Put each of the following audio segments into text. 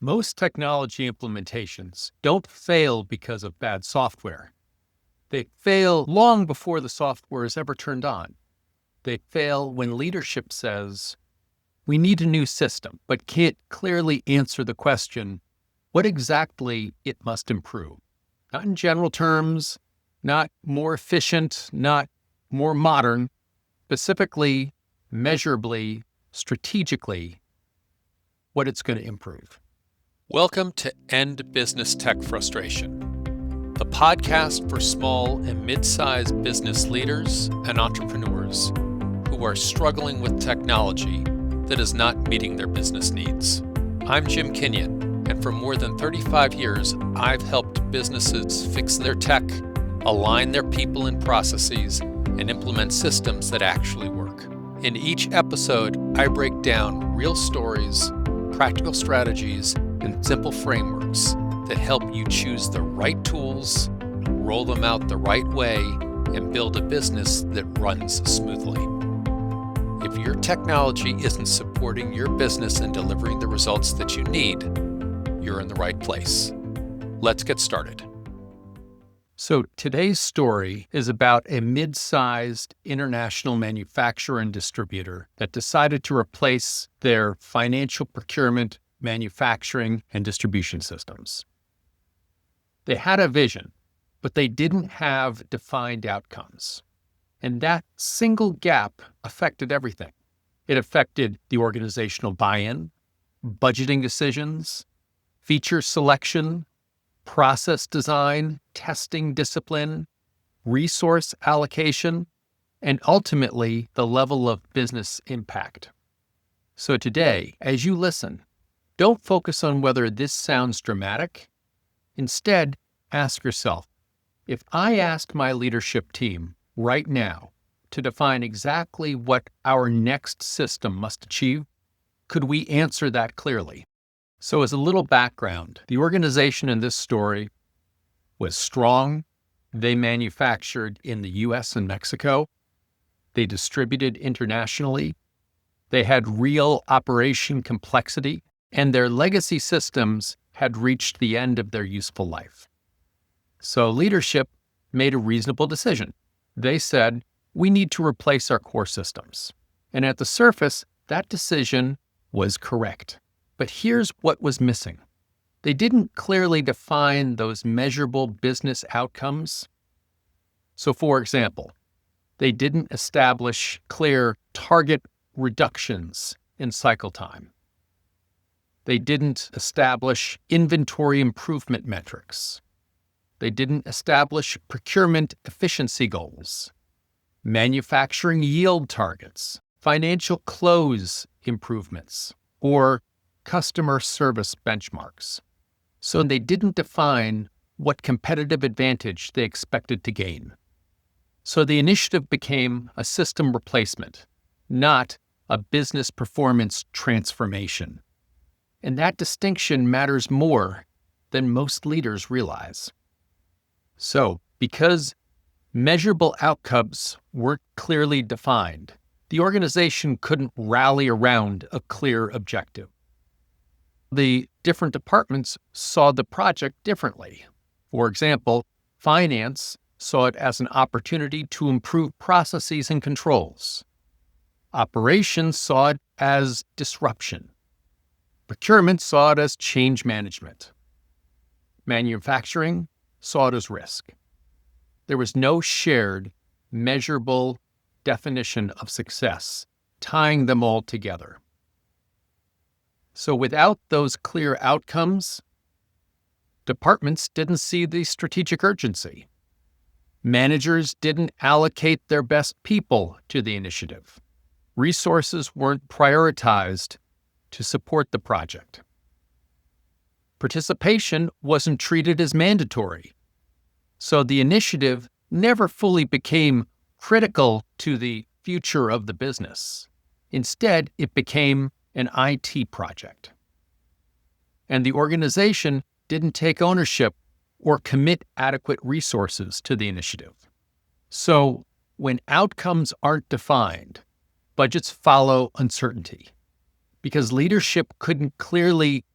Most technology implementations don't fail because of bad software. They fail long before the software is ever turned on. They fail when leadership says, we need a new system, but can't clearly answer the question, what exactly it must improve. Not in general terms, not more efficient, not more modern, specifically, measurably, strategically, what it's going to improve. Welcome to End Business Tech Frustration, the podcast for small and mid-sized business leaders and entrepreneurs who are struggling with technology that is not meeting their business needs. I'm Jim Kenyon, and for more than 35 years, I've helped businesses fix their tech, align their people and processes, and implement systems that actually work. In each episode, I break down real stories, practical strategies, and simple frameworks that help you choose the right tools, roll them out the right way, and build a business that runs smoothly. If your technology isn't supporting your business and delivering the results that you need, you're in the right place. Let's get started. So today's story is about a mid-sized international manufacturer and distributor that decided to replace their financial procurement, manufacturing, and distribution systems. They had a vision, but they didn't have defined outcomes. And that single gap affected everything. It affected the organizational buy-in, budgeting decisions, feature selection, process design, testing discipline, resource allocation, and ultimately the level of business impact. So today, as you listen, don't focus on whether this sounds dramatic. Instead, ask yourself, if I asked my leadership team right now to define exactly what our next system must achieve, could we answer that clearly? So as a little background, the organization in this story was strong. They manufactured in the US and Mexico. They distributed internationally. They had real operation complexity, and their legacy systems had reached the end of their useful life. So leadership made a reasonable decision. They said, we need to replace our core systems. And at the surface, that decision was correct. But here's what was missing. They didn't clearly define those measurable business outcomes. So for example, they didn't establish clear target reductions in cycle time. They didn't establish inventory improvement metrics. They didn't establish procurement efficiency goals, manufacturing yield targets, financial close improvements, or customer service benchmarks. So they didn't define what competitive advantage they expected to gain. So the initiative became a system replacement, not a business performance transformation. And that distinction matters more than most leaders realize. So, because measurable outcomes weren't clearly defined, the organization couldn't rally around a clear objective. The different departments saw the project differently. For example, finance saw it as an opportunity to improve processes and controls. Operations saw it as disruption. Procurement saw it as change management. Manufacturing saw it as risk. There was no shared, measurable definition of success tying them all together. So without those clear outcomes, departments didn't see the strategic urgency. Managers didn't allocate their best people to the initiative. Resources weren't prioritized to support the project. Participation wasn't treated as mandatory. So the initiative never fully became critical to the future of the business. Instead, it became an IT project. And the organization didn't take ownership or commit adequate resources to the initiative. So when outcomes aren't defined, budgets follow uncertainty. Because leadership couldn't clearly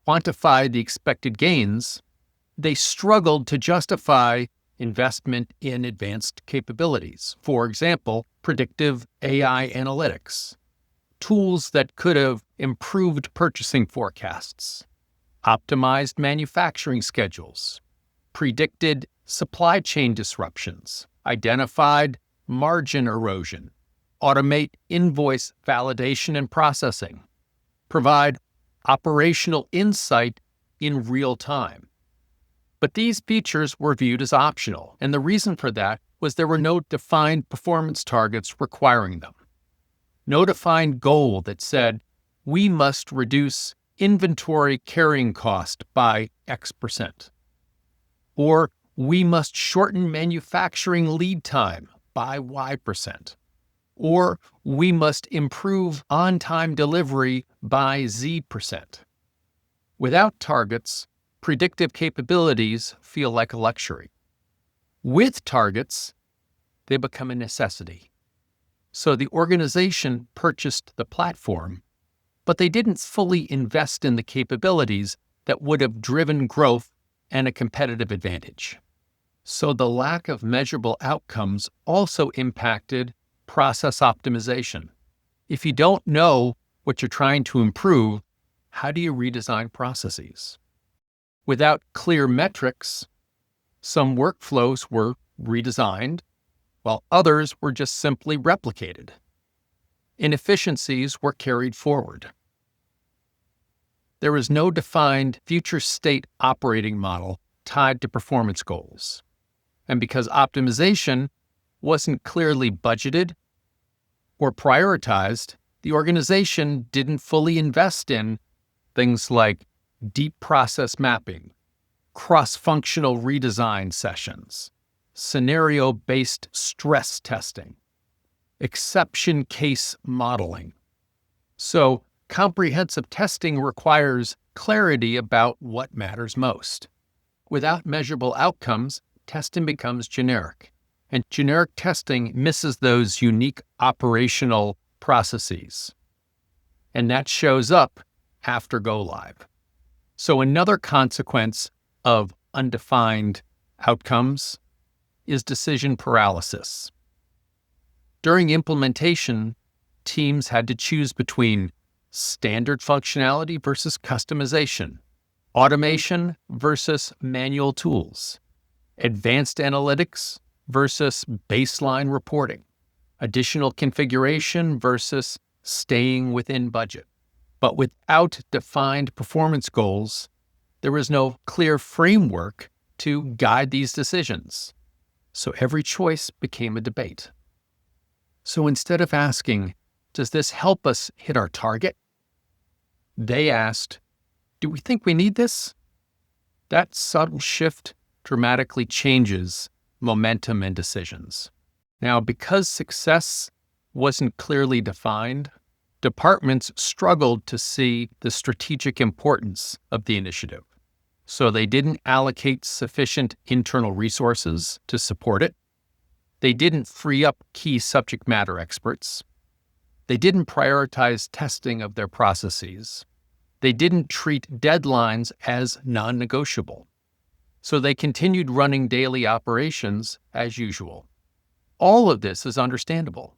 quantify the expected gains, they struggled to justify investment in advanced capabilities. For example, predictive AI analytics, tools that could have improved purchasing forecasts, optimized manufacturing schedules, predicted supply chain disruptions, identified margin erosion, automate invoice validation and processing, provide operational insight in real time. But these features were viewed as optional, and the reason for that was there were no defined performance targets requiring them. No defined goal that said, we must reduce inventory carrying cost by X%, or we must shorten manufacturing lead time by Y%, or we must improve on-time delivery by Z%. Without targets, predictive capabilities feel like a luxury. With targets, they become a necessity. So the organization purchased the platform, but they didn't fully invest in the capabilities that would have driven growth and a competitive advantage. So the lack of measurable outcomes also impacted process optimization. If you don't know what you're trying to improve, how do you redesign processes? Without clear metrics, some workflows were redesigned, while others were just simply replicated. Inefficiencies were carried forward. There was no defined future state operating model tied to performance goals. And because optimization wasn't clearly budgeted or prioritized, the organization didn't fully invest in things like deep process mapping, cross-functional redesign sessions, scenario-based stress testing, exception case modeling. So, comprehensive testing requires clarity about what matters most. Without measurable outcomes, testing becomes generic, and generic testing misses those unique operational processes. And that shows up after go live. So another consequence of undefined outcomes is decision paralysis. During implementation, teams had to choose between standard functionality versus customization, automation versus manual tools, advanced analytics versus baseline reporting, additional configuration versus staying within budget. But without defined performance goals, there was no clear framework to guide these decisions. So every choice became a debate. So instead of asking, does this help us hit our target? They asked, do we think we need this? That subtle shift dramatically changes momentum and decisions. Now, because success wasn't clearly defined, departments struggled to see the strategic importance of the initiative. So they didn't allocate sufficient internal resources to support it. They didn't free up key subject matter experts. They didn't prioritize testing of their processes. They didn't treat deadlines as non-negotiable. So they continued running daily operations as usual. All of this is understandable,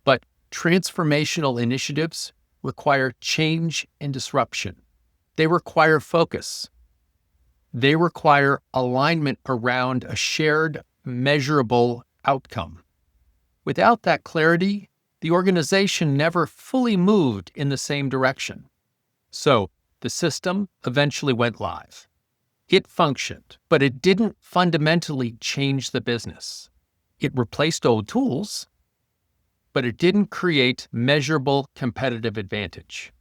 but transformational initiatives require change and disruption. They require focus. They require alignment around a shared, measurable outcome. Without that clarity, the organization never fully moved in the same direction. So the system eventually went live. It functioned, but it didn't fundamentally change the business. It replaced old tools, but it didn't create measurable competitive advantage.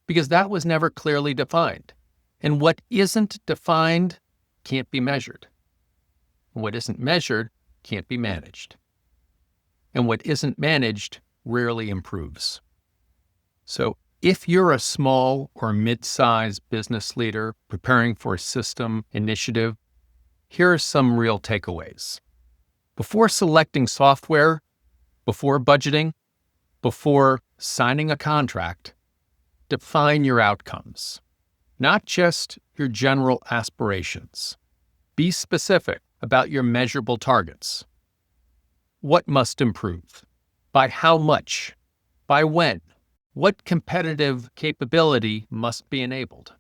Because that was never clearly defined. And what isn't defined can't be measured. And what isn't measured can't be managed. And what isn't managed rarely improves. So if you're a small or mid-sized business leader preparing for a system initiative, here are some real takeaways. Before selecting software, before budgeting, before signing a contract, define your outcomes. not just your general aspirations. Be specific about your measurable targets. What must improve? By how much? By when? What competitive capability must be enabled?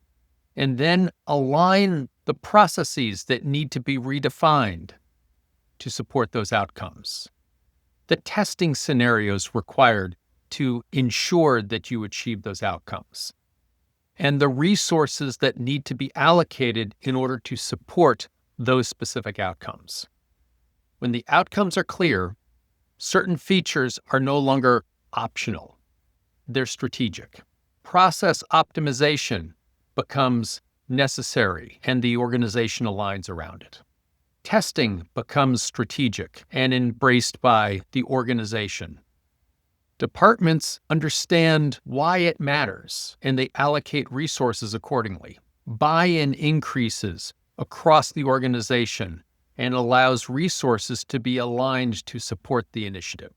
And then align the processes that need to be redefined to support those outcomes. The testing scenarios required to ensure that you achieve those outcomes. And the resources that need to be allocated in order to support those specific outcomes. When the outcomes are clear, certain features are no longer optional. They're strategic. Process optimization becomes necessary, and the organization aligns around it. Testing becomes strategic and embraced by the organization. Departments understand why it matters, and they allocate resources accordingly. Buy-in increases across the organization and allows resources to be aligned to support the initiative.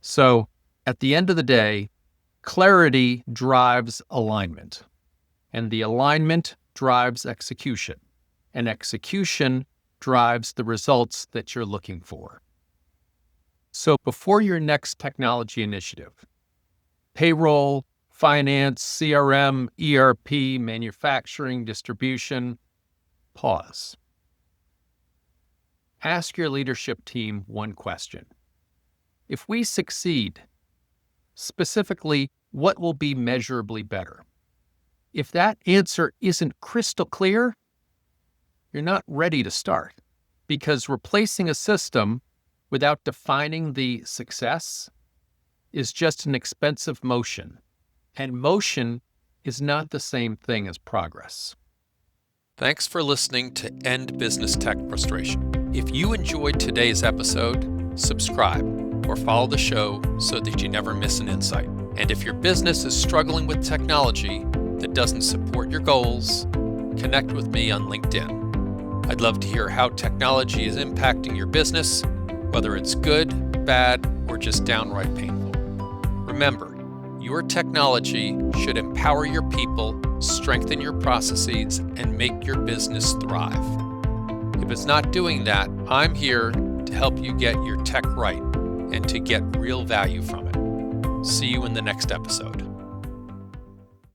So, at the end of the day, clarity drives alignment, and the alignment drives execution, and execution drives the results that you're looking for. So before your next technology initiative, payroll, finance, CRM, ERP, manufacturing, distribution, pause. Ask your leadership team one question. If we succeed, specifically, what will be measurably better? If that answer isn't crystal clear, you're not ready to start, because replacing a system without defining the success is just an expensive motion, and motion is not the same thing as progress. Thanks for listening to End Business Tech Frustration. If you enjoyed today's episode, subscribe or follow the show so that you never miss an insight. And if your business is struggling with technology that doesn't support your goals, connect with me on LinkedIn. I'd love to hear how technology is impacting your business, whether it's good, bad, or just downright painful. Remember, your technology should empower your people, strengthen your processes, and make your business thrive. If it's not doing that, I'm here to help you get your tech right and to get real value from it. See you in the next episode.